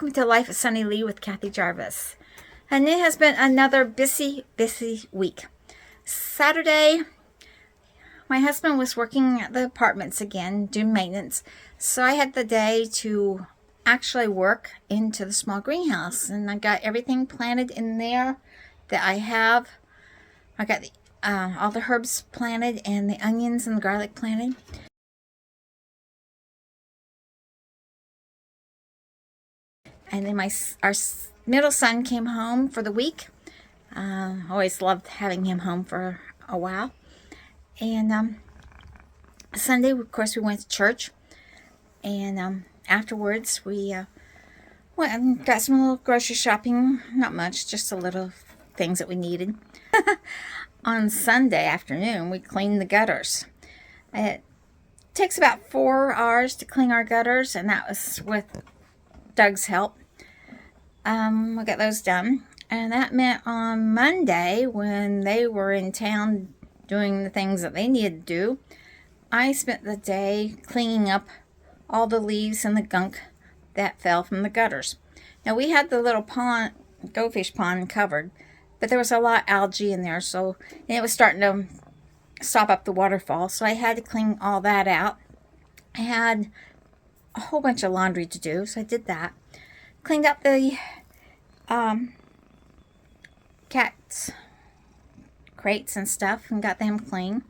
welcome to Life of Sunny Lee with Kathy Jarvis. And it has been another busy week. Saturday, my husband was working at the apartments again, doing maintenance. So I had the day to actually work into the small greenhouse. And I got everything planted in there that I have. I got all the herbs planted and the onions and the garlic planted. And then our middle son came home for the week. Always loved having him home for a while. And Sunday, of course, we went to church. And afterwards, we went and got some little grocery shopping. Not much, just a little things that we needed. On Sunday afternoon, we cleaned the gutters. It takes about 4 hours to clean our gutters, and that was with Doug's help. I got those done, and that meant on Monday, when they were in town doing the things that they needed to do, I spent the day cleaning up all the leaves and the gunk that fell from the gutters. Now, we had the little pond, goldfish pond, covered, but there was a lot of algae in there, and it was starting to stop up the waterfall, so I had to clean all that out. I had a whole bunch of laundry to do, so I did that. Cleaned up the cat's crates and stuff and got them clean.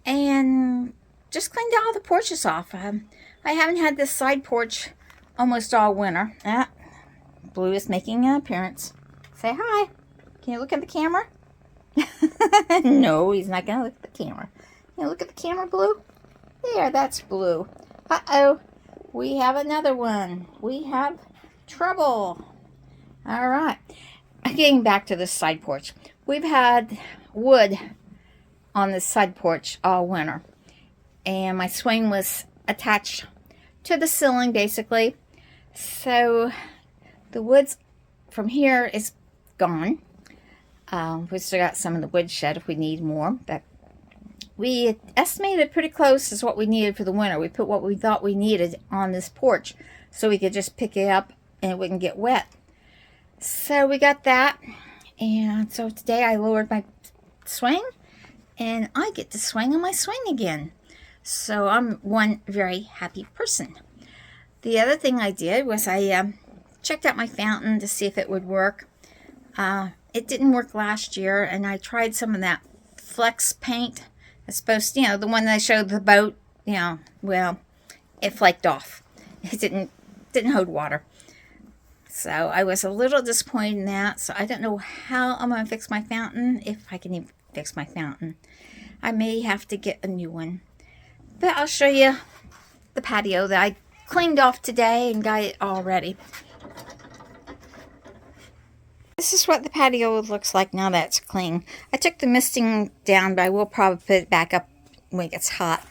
And just cleaned all the porches off. I haven't had this side porch almost all winter. Blue is making an appearance. Say hi. Can you look at the camera? No, he's not going to look at the camera. Can you look at the camera, Blue? There, that's Blue. Uh-oh. We have another one. We have trouble. All right. Getting back to this side porch. We've had wood on this side porch all winter. And my swing was attached to the ceiling, basically. So the wood from here is gone. We still got some in the woodshed if we need more. But we estimated pretty close as what we needed for the winter. We put what we thought we needed on this porch so we could just pick it up and it wouldn't get wet. So we got that. And so today I lowered my swing and I get to swing on my swing again. So I'm one very happy person. The other thing I did was I checked out my fountain to see if it would work. It didn't work last year, and I tried some of that flex paint. It's supposed to, the one that I showed the boat, well, it flaked off. It didn't hold water. So I was a little disappointed in that. So I don't know how I'm going to fix my fountain, if I can even fix my fountain. I may have to get a new one. But I'll show you the patio that I cleaned off today and got it all ready. This is what the patio looks like now that it's clean. I took the misting down, but I will probably put it back up when it gets hot,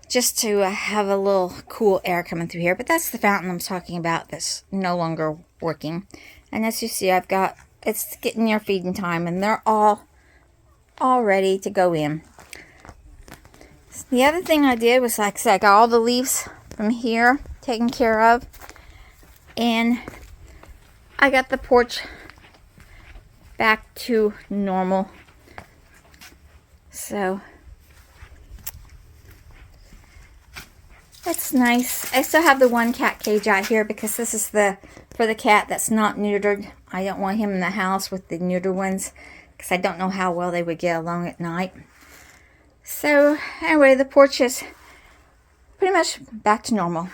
just to have a little cool air coming through here. But that's the fountain I'm talking about that's no longer working. And as you see, it's getting near feeding time, and they're all ready to go in. The other thing I did was, like I said, I got all the leaves from here taken care of, and I got the porch back to normal. So that's nice. I still have the one cat cage out here because this is for the cat that's not neutered. I don't want him in the house with the neutered ones because I don't know how well they would get along at night. So anyway, the porch is pretty much back to normal.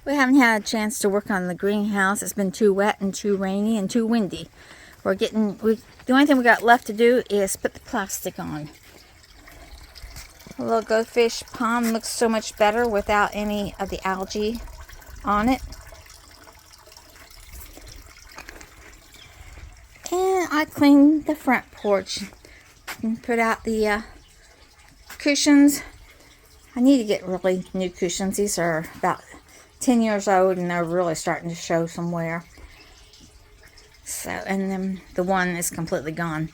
We haven't had a chance to work on the greenhouse. It's been too wet and too rainy and too windy. The only thing we got left to do is put the plastic on. The little goldfish pond looks so much better without any of the algae on it. And I cleaned the front porch and put out the cushions. I need to get really new cushions. These are about 10 years old and they're really starting to show some wear. So, and then the one is completely gone.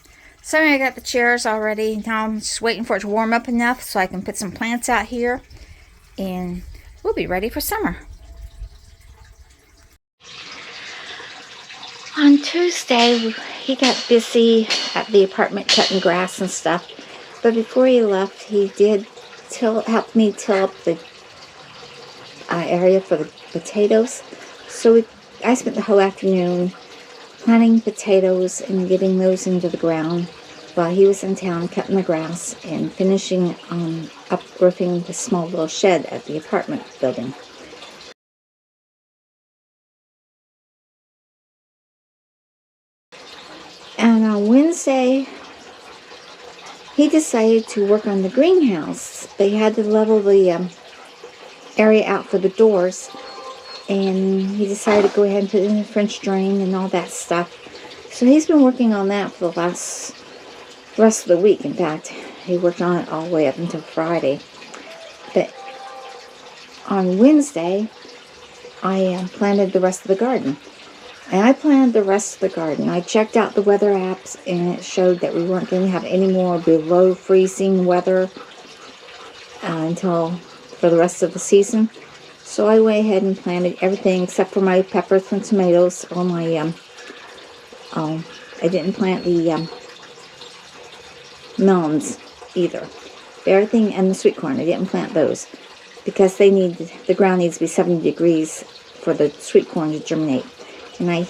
So I got the chairs already. Now I'm just waiting for it to warm up enough so I can put some plants out here. And we'll be ready for summer. On Tuesday, he got busy at the apartment cutting grass and stuff. But before he left, he did help me till up the area for the potatoes. So I spent the whole afternoon planting potatoes and getting those into the ground while he was in town cutting the grass and finishing uproofing the small little shed at the apartment building. And on Wednesday, he decided to work on the greenhouse. They had to level the area out for the doors, and he decided to go ahead and put in the French drain and all that stuff. So he's been working on that for the rest of the week. In fact, he worked on it all the way up until Friday. But on Wednesday, I planted the rest of the garden. And I planted the rest of the garden. I checked out the weather apps, and it showed that we weren't going to have any more below freezing weather until for the rest of the season. So I went ahead and planted everything except for my peppers and tomatoes, or my I didn't plant the melons either. Everything, and the sweet corn, I didn't plant those because the ground needs to be 70 degrees for the sweet corn to germinate. And I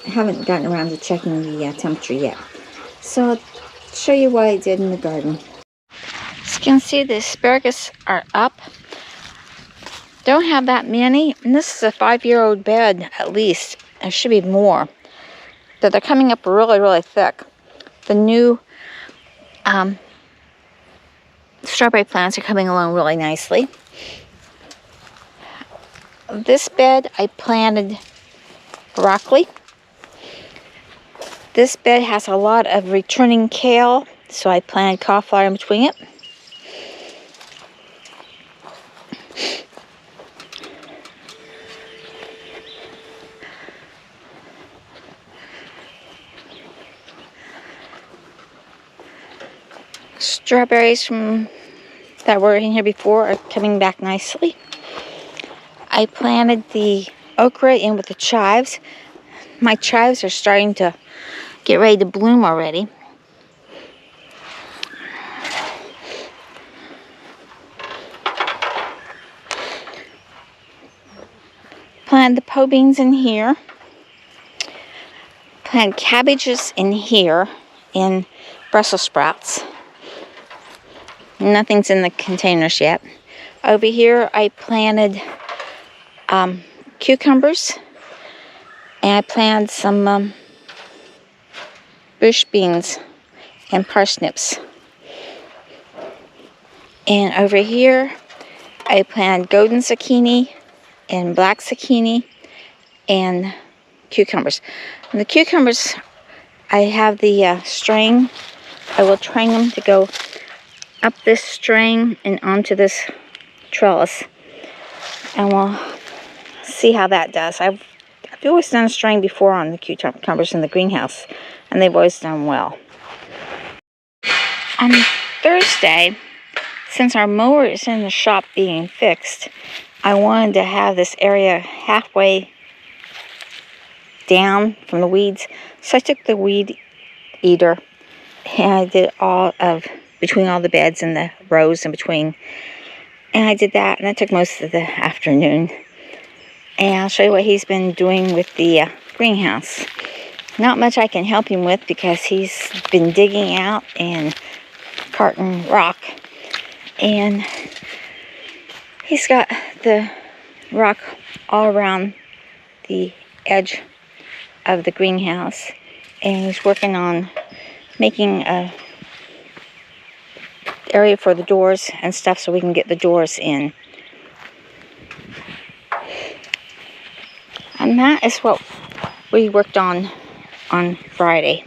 haven't gotten around to checking the temperature yet. So I'll show you what I did in the garden. As you can see, the asparagus are up. Don't have that many, and this is a 5-year-old bed at least. There should be more. But they're coming up really, really thick. The new strawberry plants are coming along really nicely. This bed I planted broccoli. This bed has a lot of returning kale, so I planted cauliflower in between it. Strawberries that were in here before are coming back nicely. I planted the okra in with the chives. My chives are starting to get ready to bloom already. Planted the po beans in here. Planted cabbages in here in Brussels sprouts. Nothing's in the containers yet. Over here I planted cucumbers, and I planted some bush beans and parsnips. And over here I planted golden zucchini and black zucchini and cucumbers. And the cucumbers, I have the string. I will train them to go up this string and onto this trellis, and we'll see how that does. I've always done a string before on the cucumbers in the greenhouse, and they've always done well. On Thursday, since our mower is in the shop being fixed, I wanted to have this area halfway down from the weeds, so I took the weed eater and I did all of between all the beds and the rows in between, and I did that, and that took most of the afternoon. And I'll show you what he's been doing with the greenhouse. Not much I can help him with because he's been digging out and carting rock, and he's got the rock all around the edge of the greenhouse, and he's working on making a area for the doors and stuff so we can get the doors in. And that is what we worked on Friday.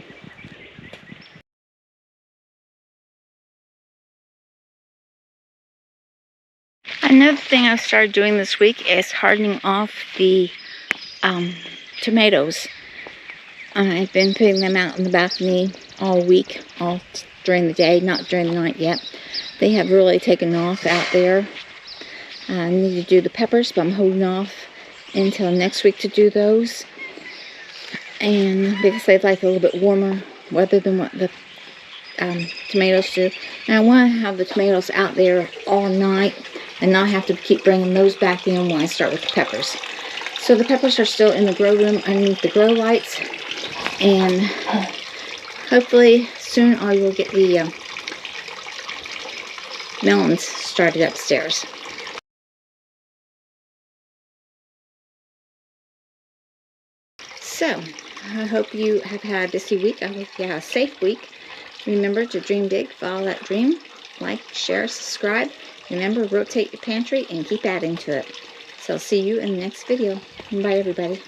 Another thing I've started doing this week is hardening off the tomatoes. I've been putting them out in the balcony all week, all during the day, not during the night yet. They have really taken off out there. I need to do the peppers, but I'm holding off until next week to do those. And because they like a little bit warmer weather than what the tomatoes do. And I want to have the tomatoes out there all night and not have to keep bringing those back in when I start with the peppers. So the peppers are still in the grow room underneath the grow lights. And hopefully soon I will get the melons started upstairs. So, I hope you have had a busy week. I hope you have a safe week. Remember to dream big, follow that dream. Like, share, subscribe. Remember, rotate your pantry and keep adding to it. So, see you in the next video. Bye, everybody.